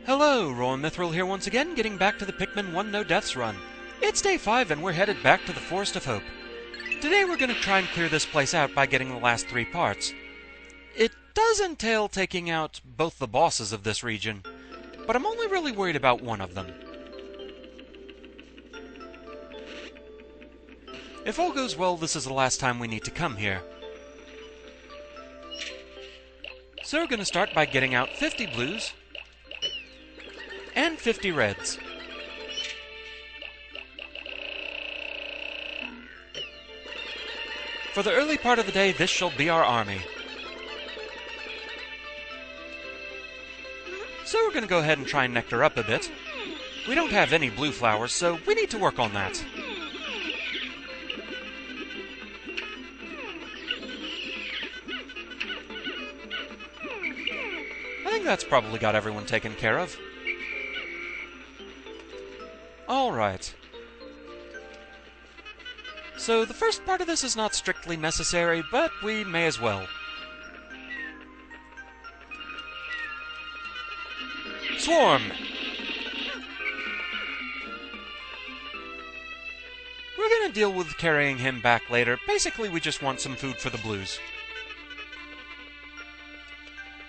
Hello, Rowan Mithril here once again, getting back to the Pikmin 1 No Deaths run. It's day 5 and we're headed back to the Forest of Hope. Today we're going to try and clear this place out by getting the last 3 parts. It does entail taking out both the bosses of this region, but I'm only really worried about one of them. If all goes well, this is the last time we need to come here. So we're going to start by getting out 50 blues and 50 reds. For the early part of the day, this shall be our army. So we're going to go ahead and try and nectar up a bit. We don't have any blue flowers, so we need to work on that. I think that's probably got everyone taken care of. Alright. So the first part of this is not strictly necessary, but we may as well. Swarm! We're gonna deal with carrying him back later. Basically, we just want some food for the blues.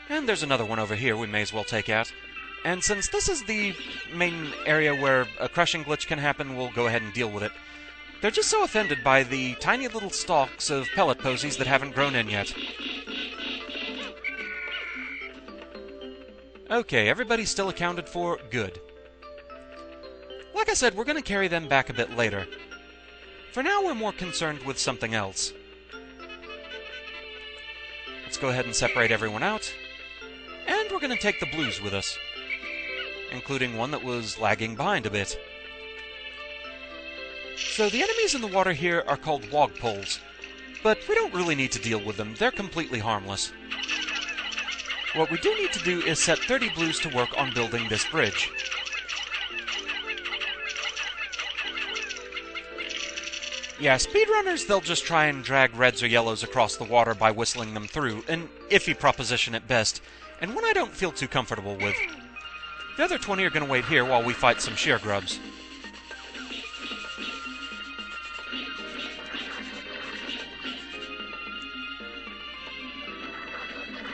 And there's another one over here we may as well take out. And since this is the main area where a crushing glitch can happen, we'll go ahead and deal with it. They're just so offended by the tiny little stalks of pellet posies that haven't grown in yet. Okay, everybody's still accounted for. Good. Like I said, we're going to carry them back a bit later. For now, we're more concerned with something else. Let's go ahead and separate everyone out. And we're going to take the blues with us, including one that was lagging behind a bit. So the enemies in the water here are called wogpoles, but we don't really need to deal with them. They're completely harmless. What we do need to do is set 30 blues to work on building this bridge. Yeah, speedrunners, they'll just try and drag reds or yellows across the water by whistling them through, an iffy proposition at best, and one I don't feel too comfortable with. The other 20 are going to wait here while we fight some sheer grubs.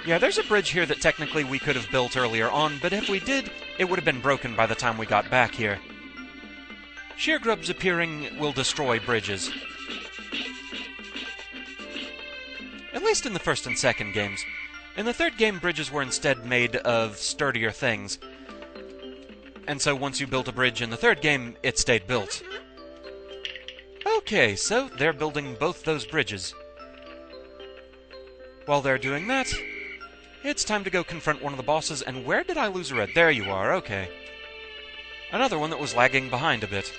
Yeah, there's a bridge here that technically we could have built earlier on, but if we did, it would have been broken by the time we got back here. Sheer grubs appearing will destroy bridges. At least in the first and second games. In the third game, bridges were instead made of sturdier things. And so once you built a bridge in the third game, it stayed built. Okay, so they're building both those bridges. While they're doing that, it's time to go confront one of the bosses, and where did I lose a red? There you are, okay. Another one that was lagging behind a bit.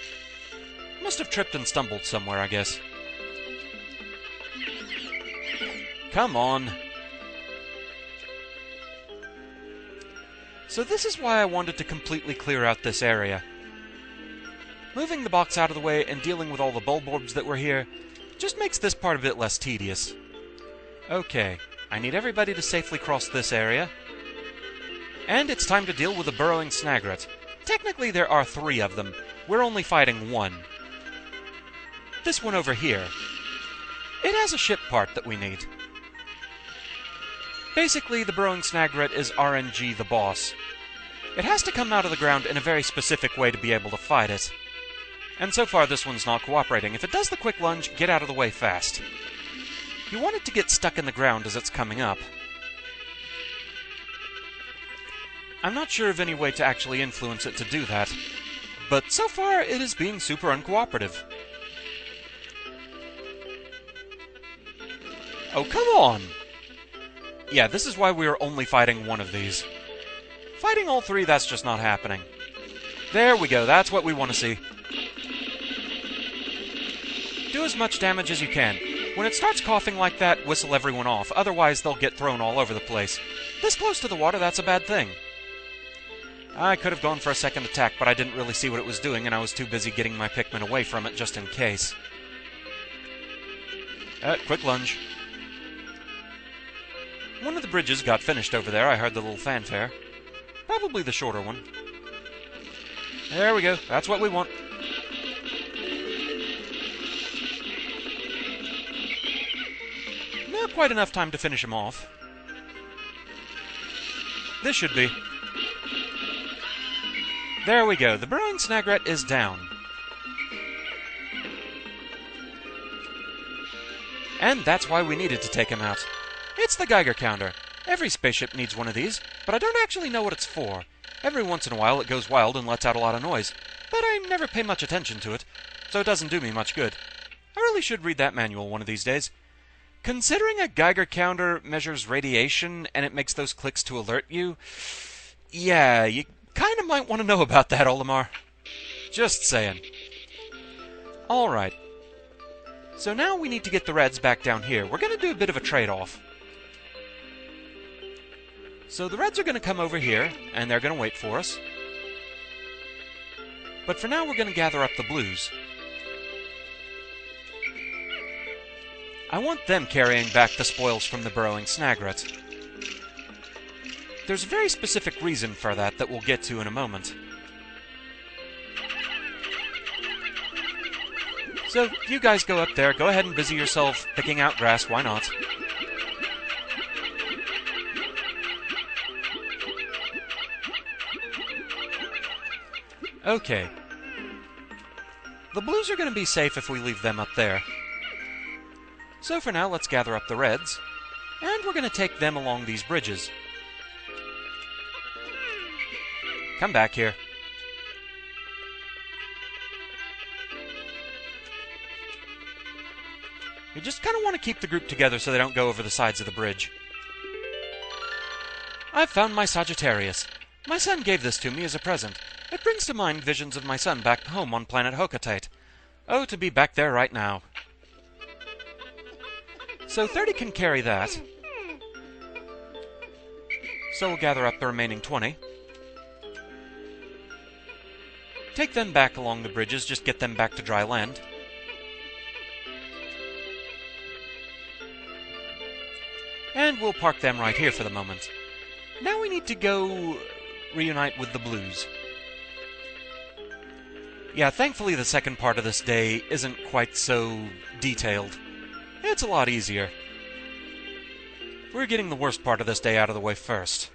Must have tripped and stumbled somewhere, I guess. Come on. So this is why I wanted to completely clear out this area. Moving the box out of the way and dealing with all the bulb orbs that were here just makes this part a bit less tedious. Okay, I need everybody to safely cross this area. And it's time to deal with the Burrowing Snagret. Technically there are 3 of them. We're only fighting 1. This one over here. It has a ship part that we need. Basically, the Burrowing Snagret is RNG the boss. It has to come out of the ground in a very specific way to be able to fight it. And so far this one's not cooperating. If it does the quick lunge, get out of the way fast. You want it to get stuck in the ground as it's coming up. I'm not sure of any way to actually influence it to do that, but so far it is being super uncooperative. Oh, come on! Yeah, this is why we are only fighting 1 of these. Fighting all 3, that's just not happening. There we go, that's what we want to see. Do as much damage as you can. When it starts coughing like that, whistle everyone off, otherwise they'll get thrown all over the place. This close to the water, that's a bad thing. I could have gone for a second attack, but I didn't really see what it was doing, and I was too busy getting my Pikmin away from it just in case. Quick lunge. One of the bridges got finished over there. I heard the little fanfare. Probably the shorter one. There we go. That's what we want. Not quite enough time to finish him off. This should be. There we go. The Burrowing Snagret is down. And that's why we needed to take him out. It's the Geiger counter. Every spaceship needs one of these, but I don't actually know what it's for. Every once in a while it goes wild and lets out a lot of noise, but I never pay much attention to it, so it doesn't do me much good. I really should read that manual one of these days. Considering a Geiger counter measures radiation and it makes those clicks to alert you, yeah, you kind of might want to know about that, Olimar. Just saying. Alright. So now we need to get the Reds back down here. We're going to do a bit of a trade-off. So the Reds are going to come over here, and they're going to wait for us. But for now, we're going to gather up the Blues. I want them carrying back the spoils from the Burrowing Snagret. There's a very specific reason for that we'll get to in a moment. So, you guys go up there, go ahead and busy yourself picking out grass, why not? Okay. The Blues are going to be safe if we leave them up there. So for now, let's gather up the Reds, and we're going to take them along these bridges. Come back here. You just kind of want to keep the group together so they don't go over the sides of the bridge. I've found my Sagittarius. My son gave this to me as a present. It brings to mind visions of my son back home on planet Hokatite. Oh, to be back there right now. So 30 can carry that. So we'll gather up the remaining 20. Take them back along the bridges, just get them back to dry land. And we'll park them right here for the moment. Now we need to go reunite with the Blues. Yeah, thankfully the second part of this day isn't quite so detailed. It's a lot easier. We're getting the worst part of this day out of the way first.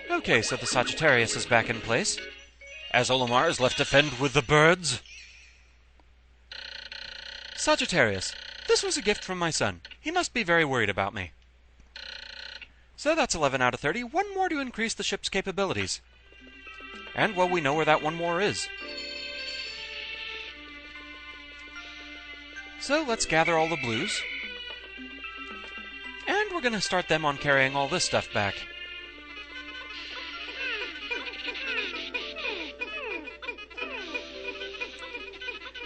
Okay, so the Sagittarius is back in place. As Olimar is left to fend with the birds. Sagittarius, this was a gift from my son. He must be very worried about me. So that's 11 out of 30. One more to increase the ship's capabilities. And, well, we know where that one more is. So let's gather all the Blues. And we're going to start them on carrying all this stuff back.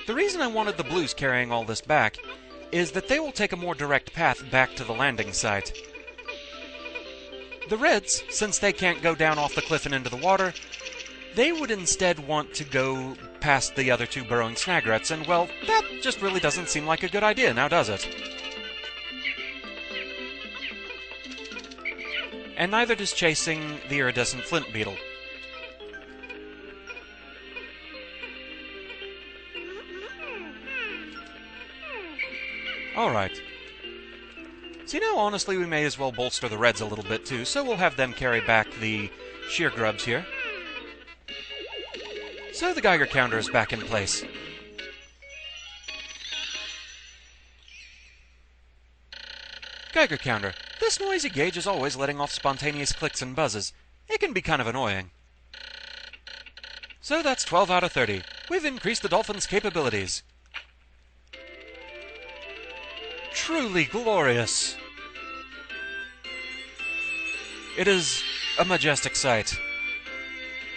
The reason I wanted the Blues carrying all this back is that they will take a more direct path back to the landing site. The Reds, since they can't go down off the cliff and into the water, they would instead want to go past the other two Burrowing Snagrets, and, well, that just really doesn't seem like a good idea, now does it? And neither does chasing the iridescent flint beetle. Alright. See, now, honestly, we may as well bolster the Reds a little bit, too, so we'll have them carry back the sheer grubs here. So the Geiger counter is back in place. Geiger counter. This noisy gauge is always letting off spontaneous clicks and buzzes. It can be kind of annoying. So that's 12 out of 30. We've increased the Dolphin's capabilities. Truly glorious. It is a majestic sight.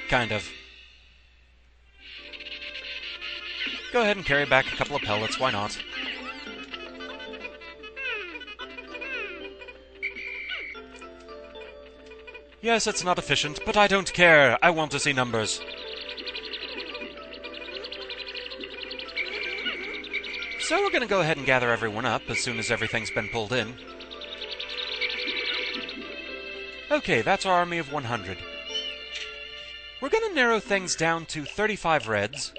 Kind of. Go ahead and carry back a couple of pellets, why not? Yes, it's not efficient, but I don't care. I want to see numbers. So we're going to go ahead and gather everyone up as soon as everything's been pulled in. Okay, that's our army of 100. We're going to narrow things down to 35 reds,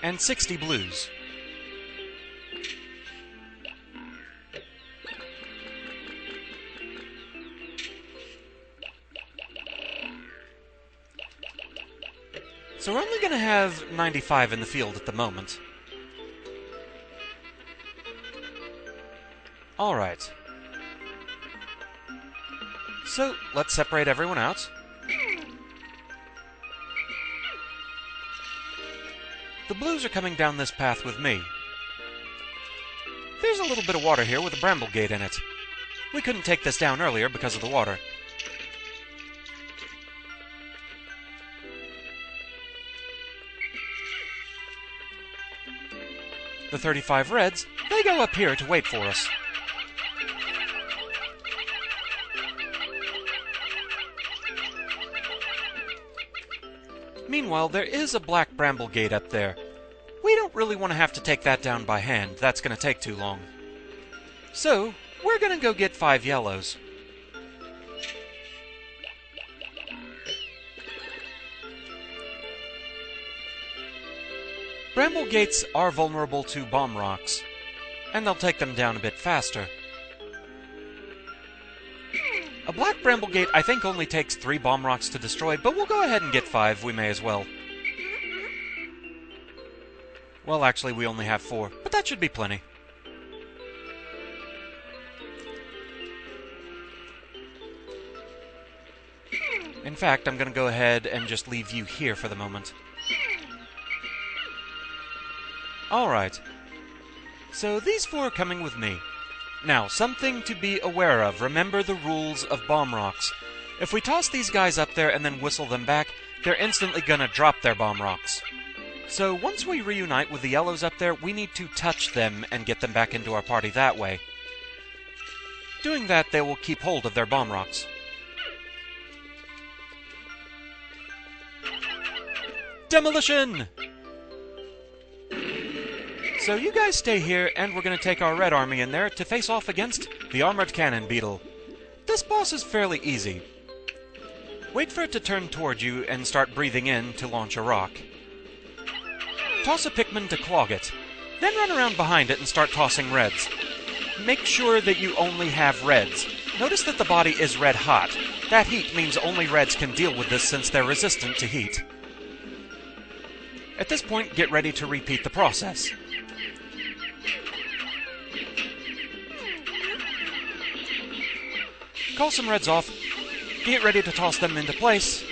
and 60 blues. So we're only going to have 95 in the field at the moment. Alright. So, let's separate everyone out. The blues are coming down this path with me. There's a little bit of water here with a bramble gate in it. We couldn't take this down earlier because of the water. The 35 reds, they go up here to wait for us. Meanwhile, there is a black bramble gate up there. We don't really want to have to take that down by hand. That's going to take too long. So, we're going to go get 5 yellows. Bramble gates are vulnerable to bomb rocks, and they'll take them down a bit faster. A black bramble gate I think only takes 3 bomb rocks to destroy, but we'll go ahead and get 5, we may as well. Well, actually, we only have 4, but that should be plenty. In fact, I'm going to go ahead and just leave you here for the moment. Alright. So these 4 are coming with me. Now, something to be aware of. Remember the rules of bomb rocks. If we toss these guys up there and then whistle them back, they're instantly gonna drop their bomb rocks. So once we reunite with the yellows up there, we need to touch them and get them back into our party that way. Doing that, they will keep hold of their bomb rocks. Demolition! So you guys stay here, and we're going to take our red army in there to face off against the Armored Cannonbeetle. This boss is fairly easy. Wait for it to turn toward you and start breathing in to launch a rock. Toss a Pikmin to clog it. Then run around behind it and start tossing reds. Make sure that you only have reds. Notice that the body is red hot. That heat means only reds can deal with this since they're resistant to heat. At this point, get ready to repeat the process. Call some reds off, get ready to toss them into place.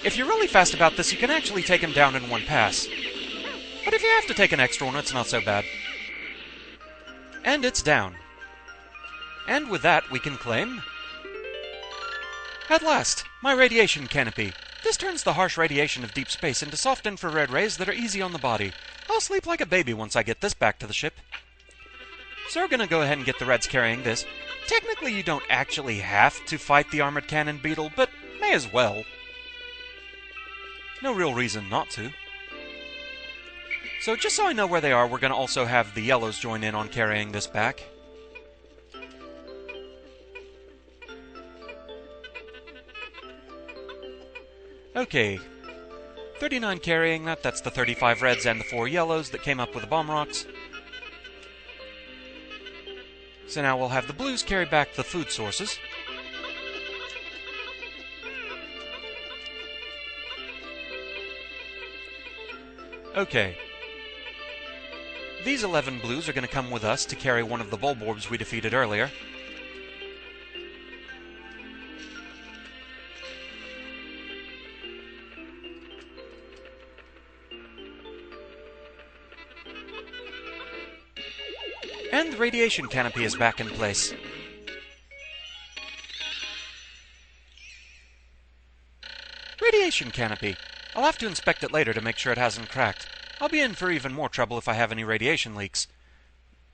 If you're really fast about this, you can actually take them down in one pass. But if you have to take an extra one, it's not so bad. And it's down. And with that, we can claim... At last, my radiation canopy. This turns the harsh radiation of deep space into soft infrared rays that are easy on the body. I'll sleep like a baby once I get this back to the ship. So we're gonna go ahead and get the reds carrying this. Technically, you don't actually have to fight the Armored Cannonbeetle, but may as well. No real reason not to. So just so I know where they are, we're going to also have the yellows join in on carrying this back. Okay. 39 carrying that, that's the 35 reds and the 4 yellows that came up with the bomb rocks. So now we'll have the blues carry back the food sources. Okay. These 11 blues are going to come with us to carry one of the bulborbs we defeated earlier. And the radiation canopy is back in place. Radiation canopy. I'll have to inspect it later to make sure it hasn't cracked. I'll be in for even more trouble if I have any radiation leaks.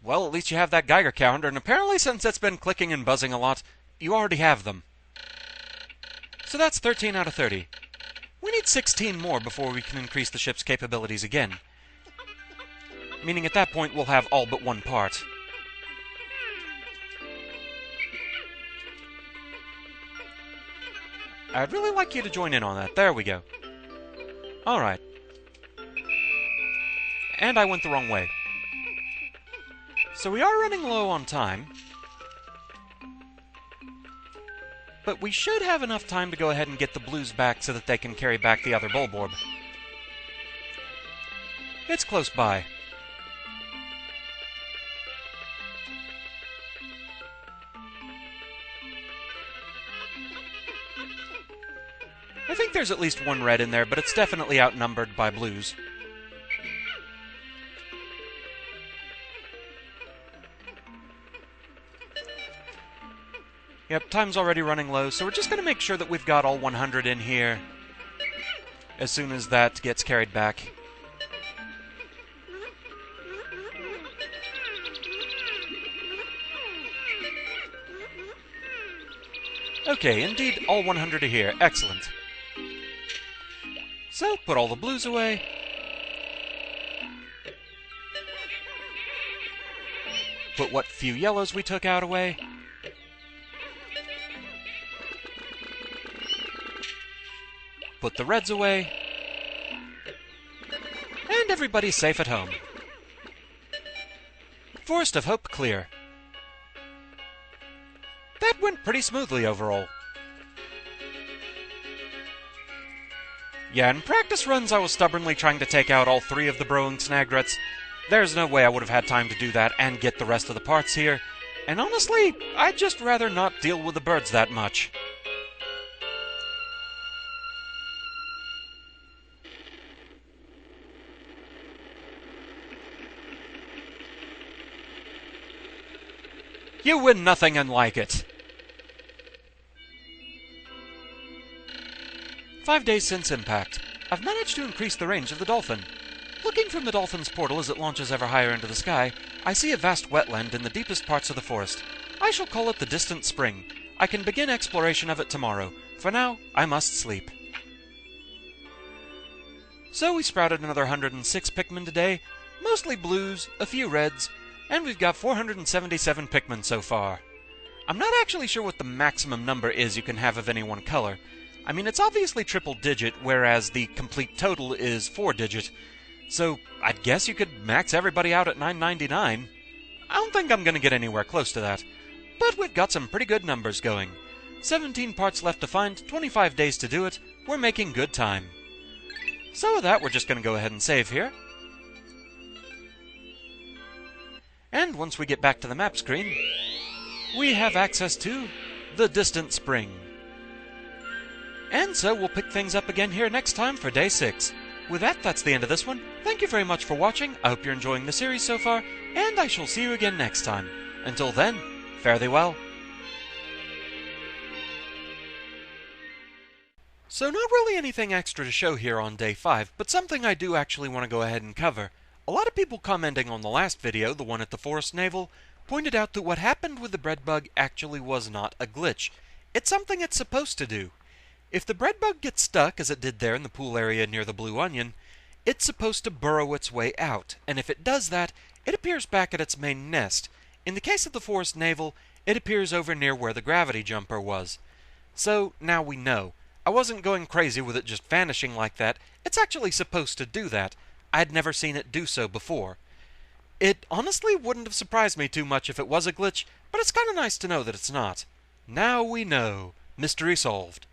Well, at least you have that Geiger counter, and apparently since it's been clicking and buzzing a lot, you already have them. So that's 13 out of 30. We need 16 more before we can increase the ship's capabilities again. Meaning at that point we'll have all but one part. I'd really like you to join in on that. There we go. Alright. And I went the wrong way. So we are running low on time. But we should have enough time to go ahead and get the blues back so that they can carry back the other Bulborb. It's close by. I think there's at least one red in there, but it's definitely outnumbered by blues. Yep, time's already running low, so we're just going to make sure that we've got all 100 in here as soon as that gets carried back. Okay, indeed, all 100 are here. Excellent. So, put all the blues away. Put what few yellows we took out away. Put the reds away. And everybody's safe at home. Forest of Hope clear. That went pretty smoothly overall. Yeah, in practice runs I was stubbornly trying to take out all 3 of the Burrowing Snagrets. There's no way I would have had time to do that and get the rest of the parts here. And honestly, I'd just rather not deal with the birds that much. You win nothing and like it. 5 days since impact. I've managed to increase the range of the dolphin. Looking from the dolphin's portal as it launches ever higher into the sky, I see a vast wetland in the deepest parts of the forest. I shall call it the Distant Spring. I can begin exploration of it tomorrow. For now, I must sleep. So we sprouted another 106 Pikmin today, mostly blues, a few reds, and we've got 477 Pikmin so far. I'm not actually sure what the maximum number is you can have of any one color. I mean, it's obviously triple digit, whereas the complete total is 4-digit. So, I'd guess you could max everybody out at 999. I don't think I'm going to get anywhere close to that. But we've got some pretty good numbers going. 17 parts left to find, 25 days to do it. We're making good time. So with that, we're just going to go ahead and save here. And once we get back to the map screen, we have access to the Distant Spring. And so we'll pick things up again here next time for Day 6. With that, that's the end of this one. Thank you very much for watching. I hope you're enjoying the series so far, and I shall see you again next time. Until then, fare thee well. So not really anything extra to show here on Day 5, but something I do actually want to go ahead and cover. A lot of people commenting on the last video, the one at the Forest Navel, pointed out that what happened with the bread bug actually was not a glitch. It's something it's supposed to do. If the bread bug gets stuck, as it did there in the pool area near the Blue Onion, it's supposed to burrow its way out, and if it does that, it appears back at its main nest. In the case of the Forest Navel, it appears over near where the gravity jumper was. So, now we know. I wasn't going crazy with it just vanishing like that. It's actually supposed to do that. I'd never seen it do so before. It honestly wouldn't have surprised me too much if it was a glitch, but it's kind of nice to know that it's not. Now we know. Mystery solved.